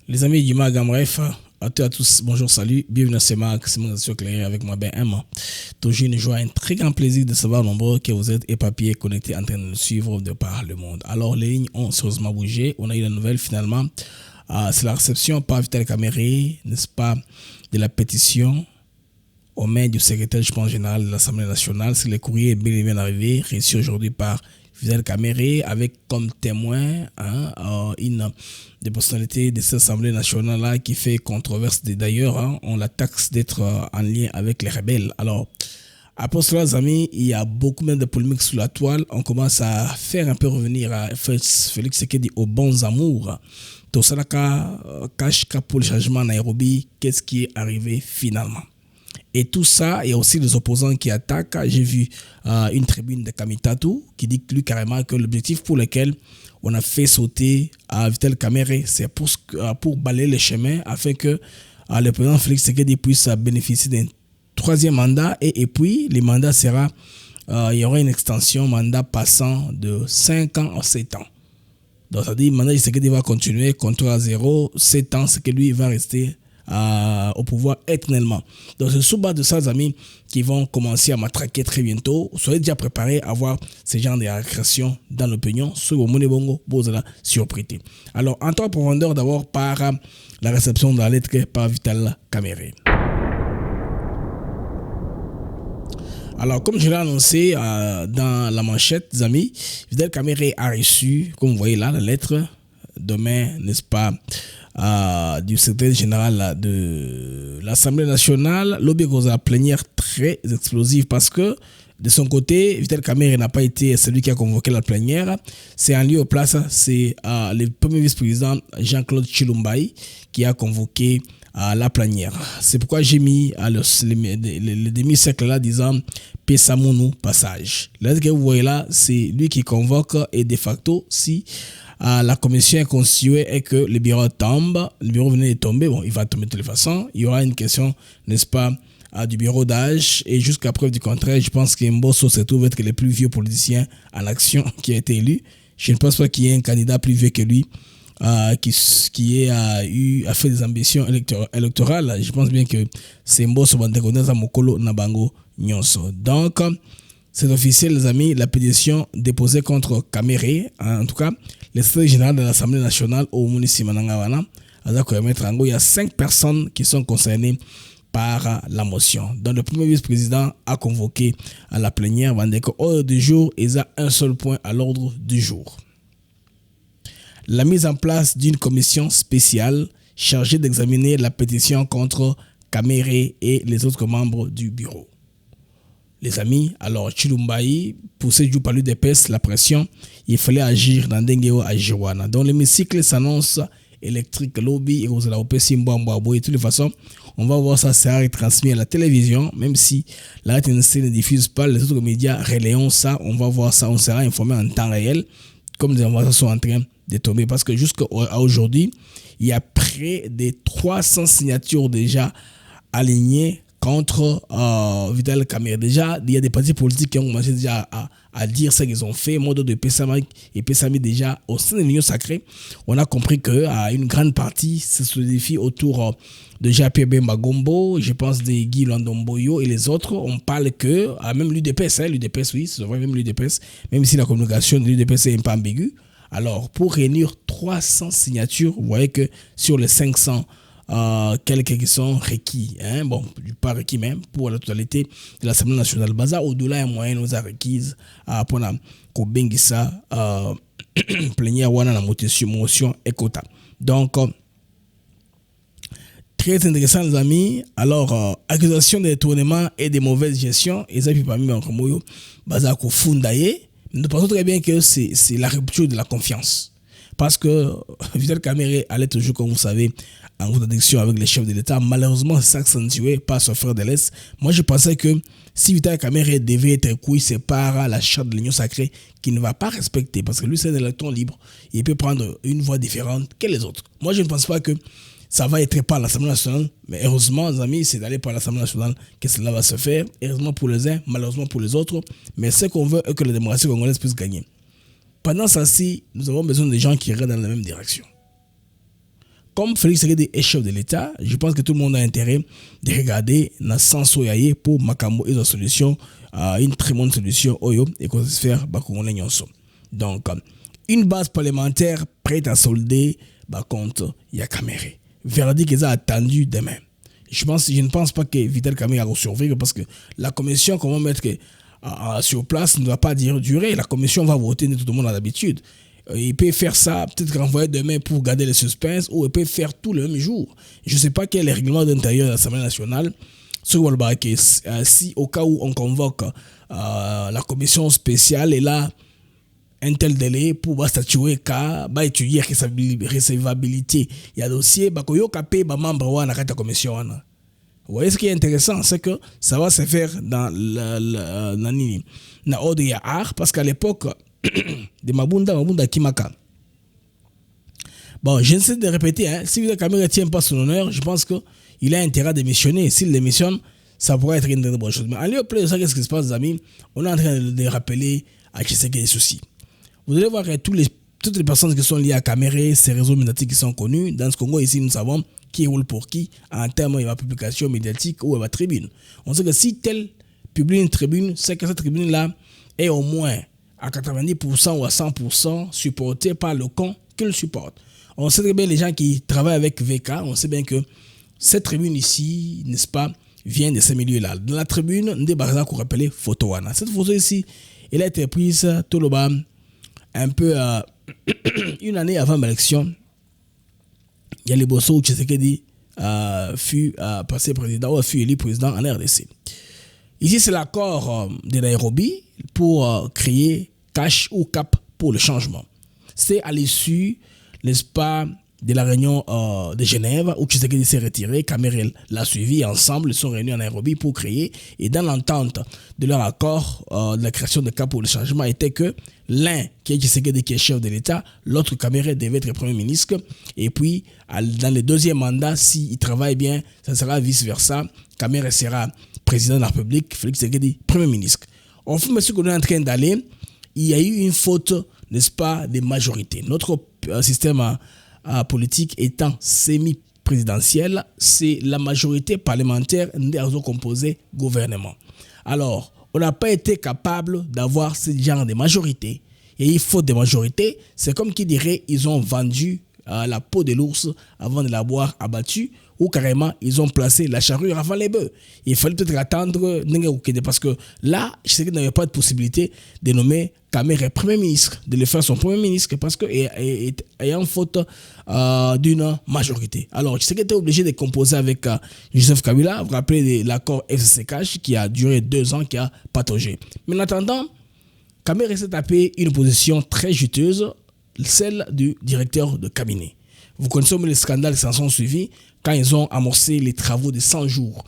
Les amis du Mag, bref, à tous, bonjour, salut, bienvenue à ce Mag, c'est mon éclairé avec moi, Ben M. Toujours une joie, un très grand plaisir de savoir nombreux que vous êtes éparpillés, connectés, en train de nous suivre de par le monde. Alors, les lignes ont sérieusement bougé, on a eu la nouvelle finalement, c'est la réception par Vital Kamere, n'est-ce pas, de la pétition aux mains du secrétaire, je pense, général de l'Assemblée nationale. C'est le courrier bel et bien arrivé, reçu aujourd'hui par Vital Kamere, avec comme témoin une des personnalités de cette Assemblée nationale-là qui fait controverse. D'ailleurs, on la taxe d'être en lien avec les rebelles. Alors, après cela, les amis, il y a beaucoup même de polémiques sur la toile. On commence à faire un peu revenir à Félix Tshisekedi aux bons amours. Tout ça, cache pour le changement à Nairobi, qu'est-ce qui est arrivé finalement? Et tout ça, il y a aussi les opposants qui attaquent. J'ai vu une tribune de Kamitatu qui dit lui carrément que l'objectif pour lequel on a fait sauter Vital Kamere, c'est pour balayer le chemin afin que le président Félix Tshisekedi puisse bénéficier d'un troisième mandat. Et puis, le mandat sera, il y aura une extension, mandat passant de 5 ans à 7 ans. Donc, ça dit, le mandat Tshisekedi va continuer, contre à 0, 7 ans, c'est que lui va rester au pouvoir éternellement. Donc c'est sous base de ça, les amis, qui vont commencer à matraquer très bientôt. Soyez déjà préparés à voir ce genre de réactions dans l'opinion sur le monde bongo, vous allez surprêter. Alors, entrons en profondeur d'abord par la réception de la lettre par Vital Kamere. Alors, comme je l'ai annoncé dans la manchette, les amis, Vital Kamere a reçu, comme vous voyez là, la lettre demain, n'est-ce pas, du secrétaire général de l'Assemblée nationale. Lobby cause la plénière très explosive parce que de son côté, Vital Kamere n'a pas été celui qui a convoqué la plénière. C'est en lieu au place, c'est le premier vice-président Jean-Claude Tshilombaï qui a convoqué la plénière. C'est pourquoi j'ai mis le demi-cercle là disant Pesamounou passage. Là, ce que vous voyez là, c'est lui qui convoque et de facto, si la commission est constituée et que le bureau tombe, le bureau venait de tomber, bon, il va tomber de toutes les façons. Il y aura une question, n'est-ce pas, du bureau d'âge. Et jusqu'à preuve du contraire, je pense qu'Mbosso se trouve être le plus vieux politicien en action qui a été élu. Je ne pense pas qu'il y ait un candidat plus vieux que lui qui a fait des ambitions électorales. Je pense bien que c'est Mbosso Bandekoneza Mokolo Nabango Nyonso. Donc, c'est officiel, les amis, la pétition déposée contre Kamere, en tout cas, le secrétaire général de l'Assemblée nationale au municipal Manangawana, il y a 5 personnes qui sont concernées par la motion. Donc, le premier vice-président a convoqué à la plénière, ordre du jour, il y a un seul point à l'ordre du jour. La mise en place d'une commission spéciale chargée d'examiner la pétition contre Kamere et les autres membres du bureau. Les amis, alors Tshilombaï, poussé du par l'UDPS, la pression, il fallait agir dans Dengeo à Jiwana. Donc l'hémicycle s'annonce électrique, lobby, et de toutes les façons, on va voir ça, ça retransmis à la télévision, même si la RTNC ne diffuse pas, les autres médias relayons ça, on va voir ça, on sera informé en temps réel, comme des informations sont en train de tomber, parce que jusqu'à aujourd'hui, il y a près de 300 signatures déjà alignées contre Vital Kamere. Déjà, il y a des partis politiques qui ont commencé déjà à dire ce qu'ils ont fait. Mode de Pesami déjà au sein de l'Union sacrée, on a compris que une grande partie se solidifie autour de Jean-Pierre Bemba Gombo, je pense de Guy Landomboyo et les autres. On parle que même l'UDPS, l'UDPS, oui, c'est vrai, même l'UDPS, même si la communication de l'UDPS est un peu ambiguë. Alors, pour réunir 300 signatures, vous voyez que sur les 500 quelques qui sont requis, bon, pas requis même pour la totalité de l'Assemblée nationale. Baza au-delà un moyen nous a requise pour la Kobengisa plénière wana la motion et quota. Donc très intéressant les amis. Alors accusation de détournement et de mauvaise gestion, et ça puis parmi Bankomoyo Baza ko fundaye. Nous pensons très bien que c'est la rupture de la confiance. Parce que Vital Kamere allait toujours, comme vous savez, en contradiction avec les chefs de l'État. Malheureusement, c'est accentué par son frère de l'Est. Moi, je pensais que si Vital Kamere devait être couillé, c'est par la charte de l'Union sacrée qu'il ne va pas respecter. Parce que lui, c'est un électron libre. Il peut prendre une voie différente que les autres. Moi, je ne pense pas que ça va être par l'Assemblée nationale. Mais heureusement, les amis, c'est d'aller par l'Assemblée nationale que cela va se faire. Heureusement pour les uns, malheureusement pour les autres. Mais ce qu'on veut est que la démocratie congolaise puisse gagner. Pendant ça, si nous avons besoin de gens qui iront dans la même direction. comme Félix Tshisekedi est chef de l'État, je pense que tout le monde a intérêt de regarder dans le sens où il pour Makambo et une solution, une très bonne solution, Oyo, et qu'on se faire Bakongolais Nyonso. Donc, une base parlementaire prête à solder contre Yakamere. Verdict qu'ils ont attendu demain. Je ne pense pas que Vital Kamerhe va survivre parce que la commission, comment mettre sur place, ne doit pas durer. La commission va voter, tout le monde a l'habitude. Il peut faire ça, peut-être renvoyer demain pour garder le suspense, ou il peut faire tout le même jour. Je ne sais pas quel est le règlement d'intérieur de l'Assemblée nationale. Si au cas où on convoque la commission spéciale, et là, un tel délai pour statuer qu'à étudier recevabilité. Il y a dossier, il y a membre de la commission. Vous voyez ce qui est intéressant, c'est que ça va se faire dans l'ordre de Yahar, parce qu'à l'époque de Mabunda Kimaka. Bon, je ne sais de répéter, si Vital Kamerhe ne tient pas son honneur, je pense qu'il a intérêt à démissionner. S'il démissionne, ça pourrait être une très bonne chose. Mais en lieu de ça, qu'est-ce qui se passe, les amis? On est en train de rappeler à Tshisekedi des soucis. Vous allez voir que toutes les personnes qui sont liées à Kamerhe, ces réseaux médiatiques qui sont connus, dans ce Congo ici, nous savons qui roule pour qui en termes de publication médiatique ou de tribune. On sait que si tel publie une tribune, c'est que cette tribune-là est au moins à 90% ou à 100% supportée par le camp qu'il supporte. On sait très bien les gens qui travaillent avec VK, on sait bien que cette tribune ici, n'est-ce pas, vient de ces milieux-là. Dans la tribune, nous avons qu'on appelle photo. Cette photo ici, elle a été prise tout le bas un peu une année avant l'élection. Il y a les bossons où Tshisekedi fut passé président ou fut élu président en RDC. Ici, c'est l'accord de Nairobi pour créer cash ou cap pour le changement. C'est à l'issue, n'est-ce pas, de la réunion de Genève où Tshisekedi s'est retiré, Kamerhe l'a suivi, ensemble ils sont réunis à Nairobi pour créer, et dans l'entente de leur accord de la création de cap pour le changement était que l'un qui est Tshisekedi qui est chef de l'État, l'autre Kamerhe devait être Premier ministre, et puis dans le deuxième mandat, s'il travaille bien, ça sera vice-versa, Kamerhe sera président de la République, Félix Tshisekedi Premier ministre. Au fond, ce qu'on est en train d'aller, il y a eu une faute, n'est-ce pas, de majorité. Notre système politique étant semi-présidentiel, c'est la majorité parlementaire qui composé gouvernement. Alors, on n'a pas été capable d'avoir ce genre de majorité. Et il faut des majorités. C'est comme qui dirait ils ont vendu la peau de l'ours avant de l'avoir abattu, ou carrément ils ont placé la charrue avant les bœufs. Il fallait peut-être attendre, parce que là, je sais qu'il n'y avait pas de possibilité de nommer Kamerhe Premier ministre, de le faire son Premier ministre, parce qu'il y a une faute d'une majorité. Alors, je sais qu'il était obligé de composer avec Joseph Kabila. Vous vous rappelez de l'accord FCCH qui a duré 2 ans, qui a pataugé. Mais en attendant, Kamerhe s'est tapé une position très juteuse, celle du directeur de cabinet. Vous connaissez les scandales qui s'en sont suivis quand ils ont amorcé les travaux de 100 jours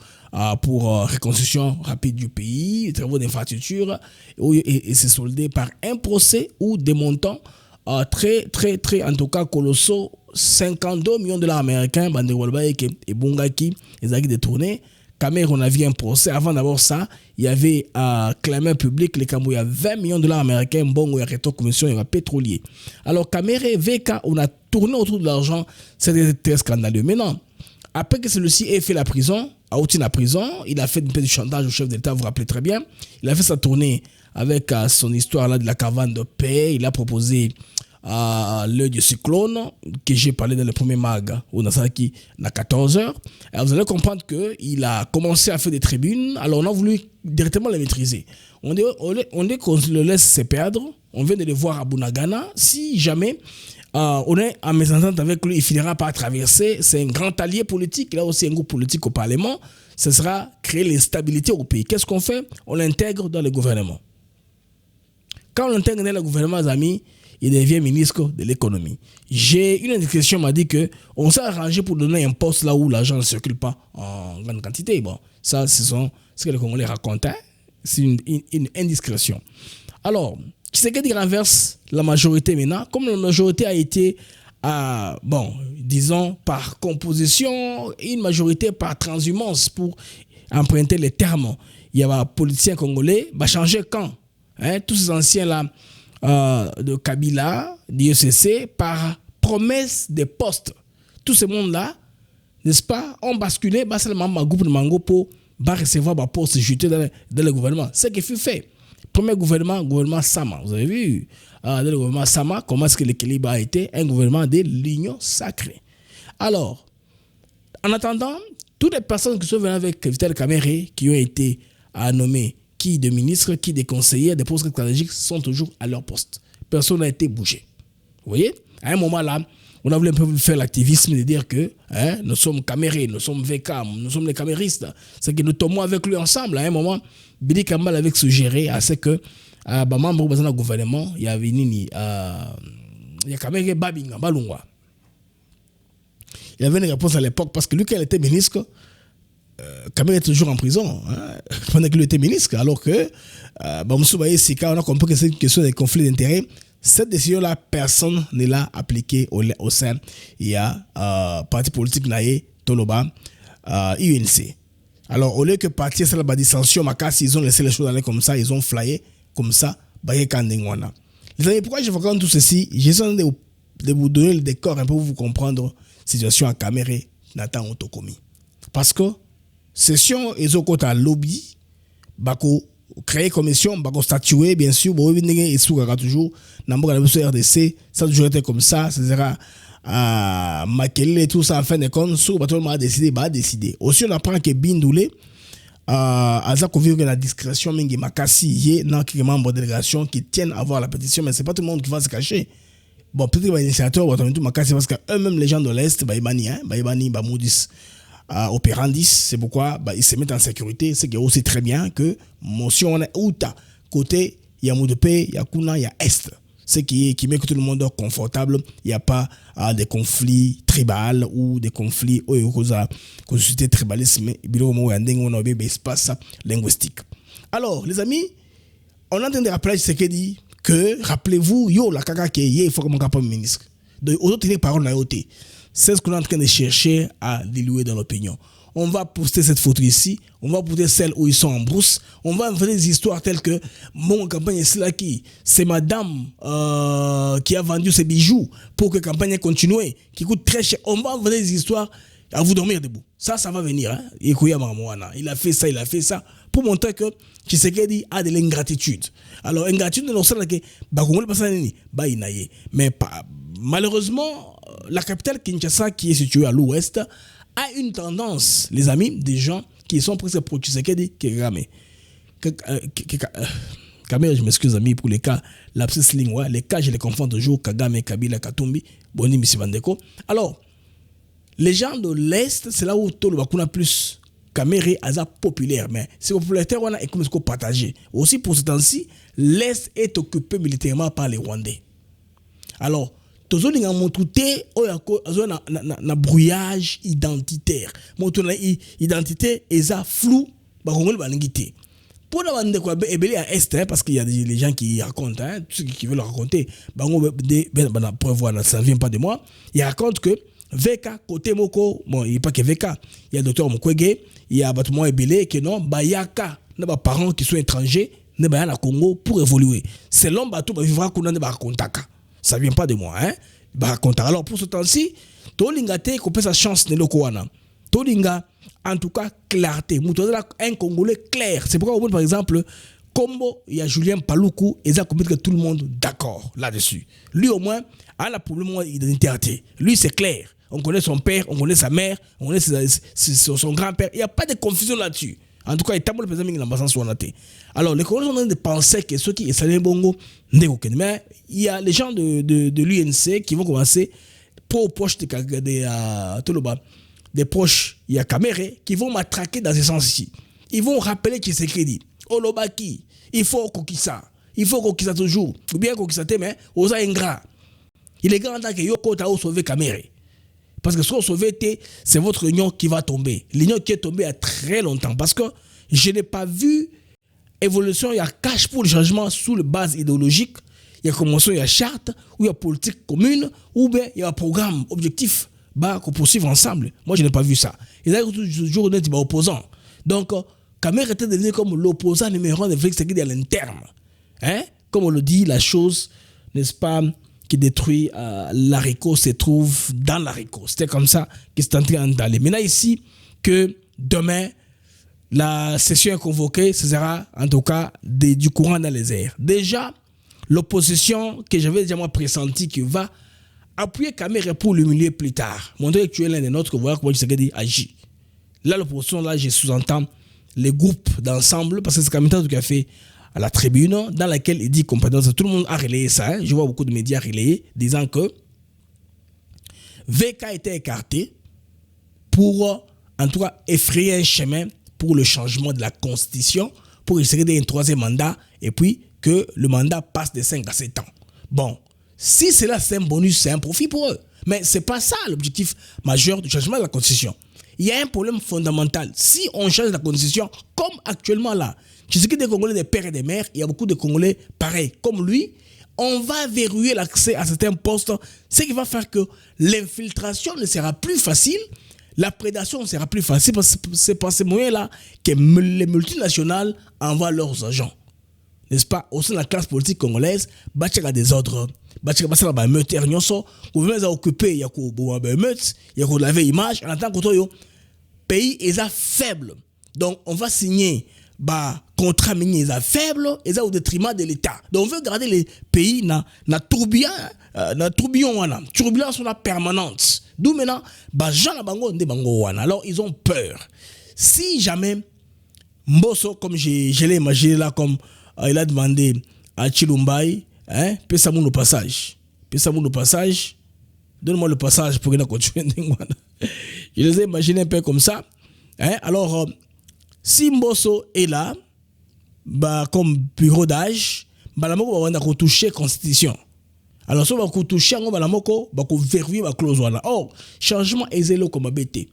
pour reconstruction rapide du pays, les travaux d'infrastructure, et c'est soldé par un procès ou des montants très, en tout cas, colossaux, 52 millions de dollars américains, et Bongaki, ils ont détourné. Kamerhe, on a vu un procès. Avant d'avoir ça, il y avait clamé public, les Cambodgiens, 20 millions de dollars américains, bon, il y a commission, il y a pétrolier. Alors, Kamerhe, VK, on a tourné autour de l'argent, c'était très scandaleux. Mais non, après que celui-ci ait fait la prison, à la prison, il a fait un peu de chantage au chef d'État, vous vous rappelez très bien. Il a fait sa tournée avec son histoire là de la caravane de paix. Il a proposé l'œil du cyclone que j'ai parlé dans le premier mag au Nasaki à 14h. Alors vous allez comprendre qu'il a commencé à faire des tribunes. Alors on a voulu directement les maîtriser. On dit qu'on le laisse se perdre. On vient de le voir à Bunagana. Si jamais on est en mésentente avec lui, il finira par traverser. C'est un grand allié politique. Il a aussi un groupe politique au Parlement. Ce sera créer l'instabilité au pays. Qu'est-ce qu'on fait? On l'intègre dans le gouvernement. Quand on l'intègre dans le gouvernement, les amis, il devient ministre de l'économie. J'ai une indiscrétion m'a dit que on s'est arrangé pour donner un poste là où l'argent ne circule pas en grande quantité. Bon, ça, c'est ce que les Congolais racontent. C'est une indiscrétion. Alors, Tshisekedi renverse la majorité maintenant. Comme la majorité a été, disons, par composition, une majorité par transhumance, pour emprunter les termes. Il y a un politicien congolais, va changer quand tous ces anciens-là, de Kabila, d'IECC, par promesse de postes. Tout ce monde-là, n'est-ce pas, ont basculé, seulement ma groupe de Mango pour recevoir ma poste jeter dans le gouvernement. C'est ce qui fut fait. Premier gouvernement Sama. Vous avez vu, dans le gouvernement Sama, comment est-ce que l'équilibre a été un gouvernement de l'union sacrée. Alors, en attendant, toutes les personnes qui sont venues avec Vital Kamerhe, qui ont été nommées, qui de ministres, qui des conseillers, des postes stratégiques, sont toujours à leur poste. Personne n'a été bougé. Vous voyez? À un moment là, on a voulu un peu faire l'activisme de dire que nous sommes Kamerhe, nous sommes VK, nous sommes les caméristes. C'est que nous tombons avec lui ensemble. À un moment, Billy Kambal avait suggéré à ce que membre du gouvernement, il y avait il y a Kamerhe Babinga, Balungwa. Il y avait une réponse à l'époque parce que lui, quand il était ministre, Kamerhe est toujours en prison pendant qu'il était ministre, alors que on a compris que c'est une question de conflit d'intérêts. Cette décision-là, personne ne l'a appliquée au sein. Il y a parti politique Naye, Toloba, UNC. Alors, au lieu que partir sur la dissension, ils ont laissé les choses aller comme ça, ils ont flyé comme ça, les amis, pourquoi je vous raconte tout ceci? J'essaie de vous donner le décor un peu pour vous comprendre la situation à Kamerhe, Nathan Otokomi. Parce que session ils ont côté lobby bako créer commission bako statuer bien sûr bon et toujours n'importe la RDC ça a toujours été comme ça sera Makele et tout ça en fin de compte sur bateau m'a décidé aussi on apprend que Bindoulé aza convivre la discrétion mingi makasi yé dans quelques membres de délégation qui tiennent à voir la pétition mais c'est pas tout le monde qui va se cacher. Bon peut-être les initiateurs vont tout makasi parce que eux-mêmes les gens de l'Est Baïbani Bamoudis opérandis, c'est pourquoi ils se mettent en sécurité. C'est aussi très bien que motion on est outa côté il y a Moudepe, il y a Kuna, il y a Est. Ce qui met tout le monde confortable. Il n'y a pas des conflits tribaux ou des conflits où société tribalisme espace linguistique. Alors les amis, on entend de rappeler ce qu'il dit que rappelez-vous yo la kaka qui il faut comme capable ministre. Donc autres les paroles na yoté. C'est ce qu'on est en train de chercher à diluer dans l'opinion. On va poster cette photo ici, on va poster celle où ils sont en brousse, on va inventer des histoires telles que mon campagne est là qui, c'est madame qui a vendu ses bijoux pour que la campagne continue, qui coûte très cher. On va inventer des histoires à vous dormir debout. Ça va venir. Hein? Il a fait ça, pour montrer que Tshisekedi a de l'ingratitude. Alors, ingratitude, mais malheureusement, la capitale Kinshasa, qui est située à l'ouest, a une tendance, les amis, des gens qui sont presque pro Tshisekedi, Kagame, je m'excuse, amis, pour les cas, lapsus lingua, les cas, je les confonds toujours, Kagame, Kabila, Katumbi, Boni, Missibandeko. Alors, les gens de l'Est, c'est là où tout le monde a plus Kamerhe Aza populaire, mais c'est popularité on a et comme partagé. Aussi pour ce temps-ci, l'Est est occupé militairement par les Rwandais. Alors, tous les gens montrent na brouillage identitaire. Montrent identité eza flou, ba kongol balingité. Pour la bande quoi ebeli à Est parce qu'il y a des gens qui racontent ceux qui veulent raconter, bango na preuve voilà, ça vient pas de moi. Ils racontent que VK côté moko, bon, il n'y a pas que VK, il y a le docteur Mukwege, il y a Batoumo Ebele, que non, Bayaka, il y a des parents qui sont étrangers, il y a au Congo pour évoluer. C'est l'homme Batou, il vivra qu'on a des contacts. Ça ne vient pas de moi, hein. Alors pour ce temps-ci, Tolinga te qu'on sa chance de l'Okoana. Tolinga, en tout cas, clarté. Moutola, un Congolais clair. C'est pourquoi, par exemple, Combo, il y a Julien Paloukou, et ça commet que tout le monde d'accord là-dessus. Lui, au moins, a la problème d'identité. Lui, c'est clair. On connaît son père, on connaît sa mère, on connaît son grand-père. Il n'y a pas de confusion là-dessus. En tout cas, il y a pas de président. Alors, les Congolais sont en train de penser que ceux qui sont bongo, mais il y a les gens de l'UNC qui vont commencer pour proches des proches, il y a Kamerhe qui vont matraquer dans ce sens-ci. Ils vont rappeler qui c'est crédit. Olobaki, il faut Kokissa. Il faut Kokissa toujours. Ou bien Kokissa, mais osa ingrat. Il est grand que Yoko Tao sauver Kamerhe. Parce que si on sauve, c'est votre union qui va tomber. L'union qui est tombée il y a très longtemps. Parce que je n'ai pas vu évolution, il y a cache pour le changement sous la base idéologique. Il y a commencé, il y a charte, ou il y a politique commune, ou bien il y a un programme objectif qu'on poursuivre ensemble. Moi, je n'ai pas vu ça. Ils ont toujours des opposants. Donc, Kamerhe était devenu comme l'opposant numéro 1 de Félix Tshisekedi à l'interne. Hein? Comme on le dit, la chose, n'est-ce pas, qui détruit l'haricot se trouve dans l'haricot. C'était comme ça que c'est en train d'aller. Maintenant ici, que demain, la session est convoquée, ce sera en tout cas du courant dans les airs. Déjà, l'opposition que j'avais déjà moi pressenti qui va appuyer Kamere pour l'humilier plus tard. Montrer que tu es l'un des nôtres, voir comment Tshisekedi agit. Là, l'opposition, là, je sous-entends les groupes d'ensemble, parce que c'est Kamere qui a fait à la tribune, dans laquelle il dit compétence. Tout le monde a relayé ça. Hein. Je vois beaucoup de médias relayer, disant que VK était écarté pour, en tout cas, effrayer un chemin pour le changement de la constitution, pour essayer un troisième mandat, et puis que le mandat passe de 5 à 7 ans. Bon, si cela c'est un bonus, c'est un profit pour eux. Mais ce n'est pas ça l'objectif majeur du changement de la constitution. Il y a un problème fondamental. Si on change la constitution, comme actuellement là, tu sais que des Congolais, des pères et des mères, il y a beaucoup de Congolais pareils comme lui, on va verrouiller l'accès à certains postes, ce qui va faire que l'infiltration ne sera plus facile, la prédation sera plus facile, parce que c'est par ces moyens-là que les multinationales envoient leurs agents. N'est-ce pas? Au sein de la classe politique congolaise, il y a des ordres. Il y a des meutes, il y a occupé, il y a des meutes, il y a laver image, en tant que le pays est faible. Donc, on va signer contrat minier est faible, et au détriment de l'État. Donc, on veut garder les pays dans tourbillon, turbulence permanente. D'où maintenant, alors ils ont peur. Si jamais Mbosso, comme je l'ai imaginé là, comme il a demandé à Chilumbai, hein, paie-moi le passage. Donne-moi le passage pour qu'il continue. Je les ai imaginés un peu comme ça. Hein. Alors, si Mbosso est là, comme bureau d'âge, on va retoucher la constitution. Alors, si on va retoucher, on va verrouiller la clause. Or, changement est zélo comme BT.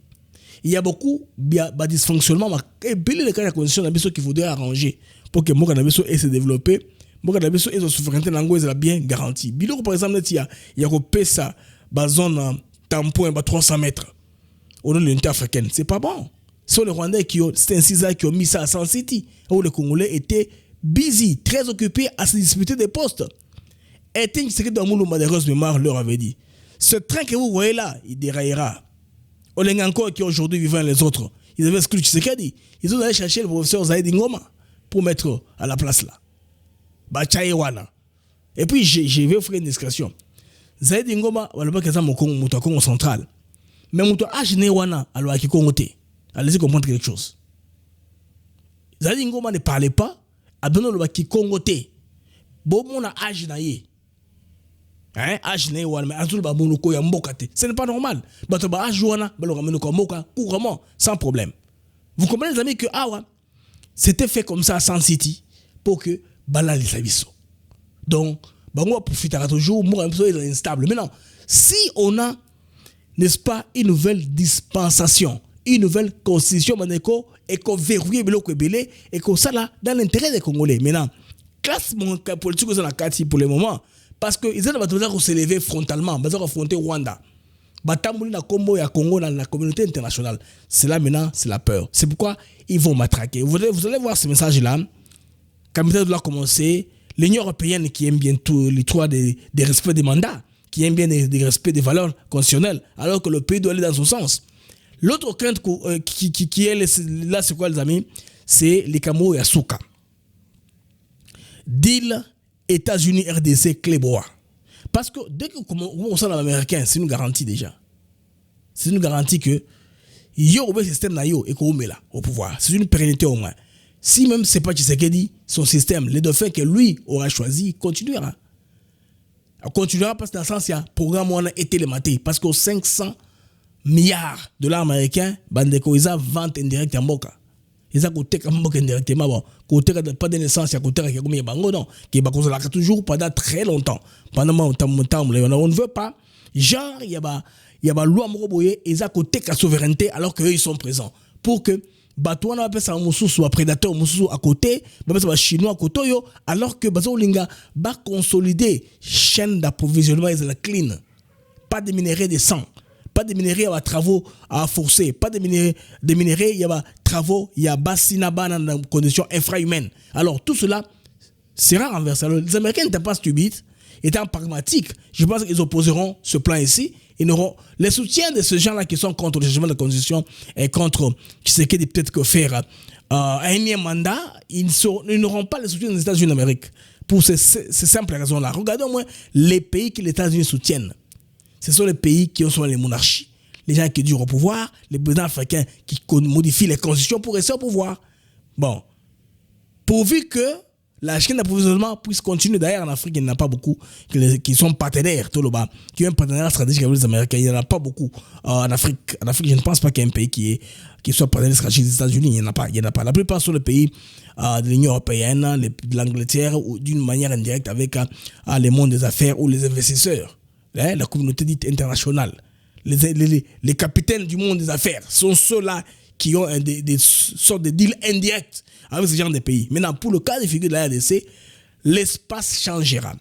Il y a beaucoup de dysfonctionnement. Et les cas de la constitution qu'il faudrait arranger pour que Moka Nabeso ait se développer. Moka Nabeso ait sa souveraineté est bien garantie. Biloko, par exemple, il y a repé ça, zone tampon, 300 mètres au nom de l'unité africaine. C'est pas bon. Ce sont les Rwandais c'est un CISA qui ont mis ça à San City, où les Congolais étaient busy, très occupés à se disputer des postes. Et c'est que dans mon malheureuse mémoire leur avait dit, ce train que vous voyez là, il déraillera. Olenganko qui aujourd'hui vivant les autres, ils avaient exclu Tshisekedi. Ils ont allé chercher le professeur Zaïd Ngoma pour mettre à la place là. Et puis je vais offrir une discrétion. Zaïd Ngoma, on va pas que ça mon Congo central. Mais mon âge né wana alors qui Congo té. Allez-y comprendre quelque chose. Zaïd Ngoma ne parlait pas à donner le qui Congo té. Bon mon âge na yé. Hein, âge né wana mais azul ba monoko ya mboka té. Ce n'est pas normal. Bato ba âge wana ba lo ramenoko mboka couramment sans problème. Vous comprenez les amis que c'était fait comme ça à San City pour que bala les sabiso. Donc bango va profiter toujours moi un peu instable. Maintenant, si on a n'est-ce pas une nouvelle dispensation, une nouvelle constitution maneko et qu'on verrouille biloko belé et qu'on ça là dans l'intérêt des Congolais. Maintenant, classe politique dans la carte pour le moment parce que ils ont besoin de se lever frontalement, besoin d'affronter Rwanda. Batambouli na Combo ya Congo dans la communauté internationale. C'est là maintenant, c'est la peur. C'est pourquoi ils vont matraquer. Vous allez voir ce message-là. Kamita doit commencer. L'Union européenne qui aime bien tout les droits des respects des mandats, qui aime bien des respects des valeurs constitutionnelles, alors que le pays doit aller dans son sens. L'autre crainte qui est là, c'est quoi les amis? C'est les Camo et Asuka. Deal États-Unis, RDC, Clébois. Parce que dès que on sent l'américain, c'est une garantie déjà. C'est une garantie que il y a un système et qu'on met là au pouvoir. C'est une pérennité au moins. Si même c'est pas Tshisekedi, son système, les deux faits que lui aura choisi, continuera. Il continuera parce que dans le sens, il y a un programme où on a été les matés. Parce que 500 milliards de dollars américains, Bandeko, ils ont vente indirecte en Boka. Ils ont coûté comme Boka indirectement. Bon, côté pas de naissance, il y a côté qui a combien bango non, qui est cause là toujours pendant très longtemps. Pendant mon temps, on ne veut pas. Genre, il y a loi Moroboye, ils ont côté la souveraineté alors qu'eux ils sont présents. Pour que bateau on appelle ça un prédateur à côté, un chinois à côté alors que bazo linga va consolider chaîne d'approvisionnement et la clean. Pas de minerais de sang. Pas de minerais à travaux à forcer, pas de minerais, il y a travaux, il y a bassina dans des conditions infrahumaines. Alors tout cela sera renversé. Alors, les Américains n'étaient pas stupides, étant pragmatiques, je pense qu'ils opposeront ce plan ici. Ils n'auront les soutiens de ces gens-là qui sont contre le changement de la constitution et contre Tshisekedi peut-être que faire un énième mandat, ils n'auront pas le soutien des États-Unis d'Amérique. Pour ces simples raisons-là. Regardez au moins les pays que les États-Unis soutiennent. Ce sont les pays qui sont les monarchies. Les gens qui durent au pouvoir, les présidents africains qui modifient les constitutions pour rester au pouvoir. Bon. Pourvu que la chaîne d'approvisionnement puisse continuer. D'ailleurs, en Afrique, il n'y en a pas beaucoup qui sont partenaires, tout le bas, qui ont un partenariat stratégique avec les Américains. Il n'y en a pas beaucoup en Afrique. En Afrique, je ne pense pas qu'il y ait un pays qui soit partenaire stratégique des États-Unis. Il n'y en a pas. La plupart sont les pays de l'Union européenne, de l'Angleterre, ou d'une manière indirecte avec les mondes des affaires ou les investisseurs. La communauté dite internationale. Les capitaines du monde des affaires sont ceux-là qui ont des sortes de deals indirects avec ce genre de pays. Maintenant, pour le cas de figure de la RDC, l'espace changera.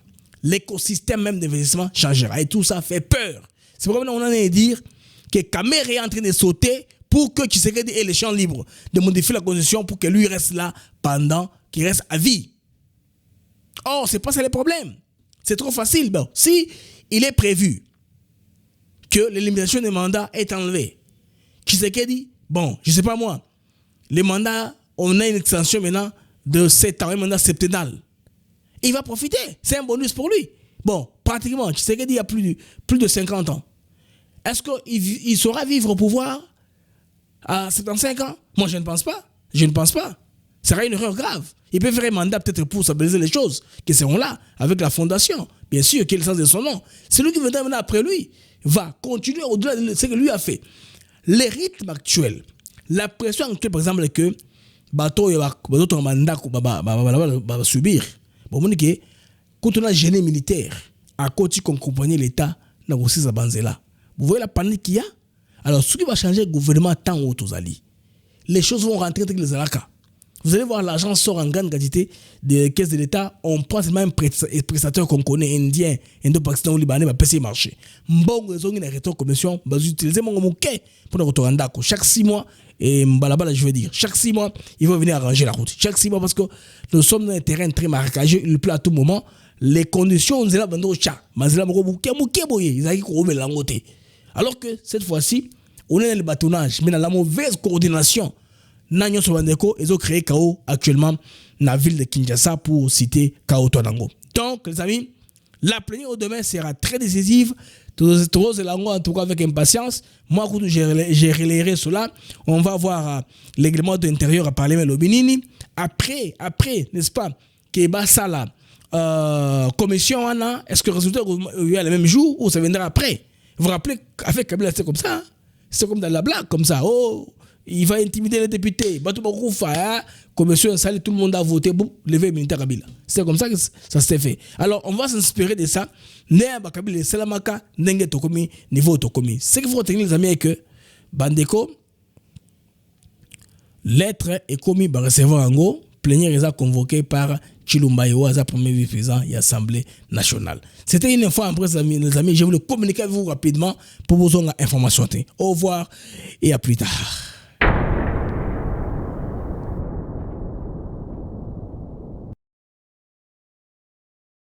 L'écosystème même d'investissement changera. Et tout ça fait peur. C'est pourquoi on en est à dire que Kamere est en train de sauter pour que Tshisekedi ait les champs libres de modifier la constitution pour que lui reste là pendant qu'il reste à vie. Or, c'est pas ça le problème. C'est trop facile. Bon, si il est prévu que l'élimination des mandats est enlevée, Tshisekedi, bon, je sais pas moi, les mandats, on a une extension maintenant de 7 ans, un mandat septennal. Il va profiter. C'est un bonus pour lui. Bon, pratiquement, Tshisekedi a plus de 50 ans. Est-ce qu'il saura vivre au pouvoir à 75 ans? Moi, je ne pense pas. Je ne pense pas. Ce sera une erreur grave. Il peut faire un mandat peut-être pour stabiliser les choses qui seront là, avec la fondation. Bien sûr, qui est le sens de son nom. Celui qui viendra maintenant après lui va continuer au-delà de ce que lui a fait. Les rythmes actuels, la pression actuelle, par exemple, que bateau d'autres mandats va subir. Bon, on dit que quand on a gêné militaire, à côté qu'on comprenait l'État, on a aussi sa banzela. Vous voyez la panique qu'il y a? Alors, ce qui va changer le gouvernement tant haut aux alliés, les choses vont rentrer avec les alaka. Vous allez voir, l'argent sort en grande quantité des caisses de l'État. On prend seulement un prestataire qu'on connaît, indien, indo-pakistanais ou libanais, va passer le marché. Bon, ils ont une rétorsion commission, ils utilisent mon mouquet pour notre retour. Chaque 6 mois, et Mbalabala, je veux dire, chaque 6 mois, ils vont venir arranger la route. Chaque 6 mois, parce que nous sommes dans un terrain très marécageux, il pleut à tout moment. Les conditions, on est là, au chat. Alors que cette fois-ci, on est dans le bâtonnage, mais dans la mauvaise coordination. Nanyo Sobandeko, ils ont créé KO actuellement dans la ville de Kinshasa pour citer KO Tonango. Donc, les amis, la plénière au demain sera très décisive. Tous les langues, en tout cas, avec impatience. Moi, j'ai relayé cela. On va voir les règlements de l'intérieur à parler de Binini. Après, n'est-ce pas, que ça la commission, est-ce que le résultat il y a le même jour ou ça viendra après? Vous vous rappelez, avec Kabila, c'est comme ça. Hein? C'est comme dans la blague, comme ça. Oh! Il va intimider les députés. Commission salle, tout le monde a voté. Bon, lever militaire Kabila. C'est comme ça que ça s'est fait. Alors, on va s'inspirer de ça. Néa Kabila, Salamaka, Nenge Tokomi, niveau Tokomi. Ce qu'il faut retenir, les amis, est que Bandeko, lettre est commis par recevoir en gros, plénière est convoqué par Chilumba Yoaza, premier vice-président de l'Assemblée nationale. C'était une fois après, les amis. Je voulais communiquer avec vous rapidement pour vous donner l'information. Au revoir et à plus tard.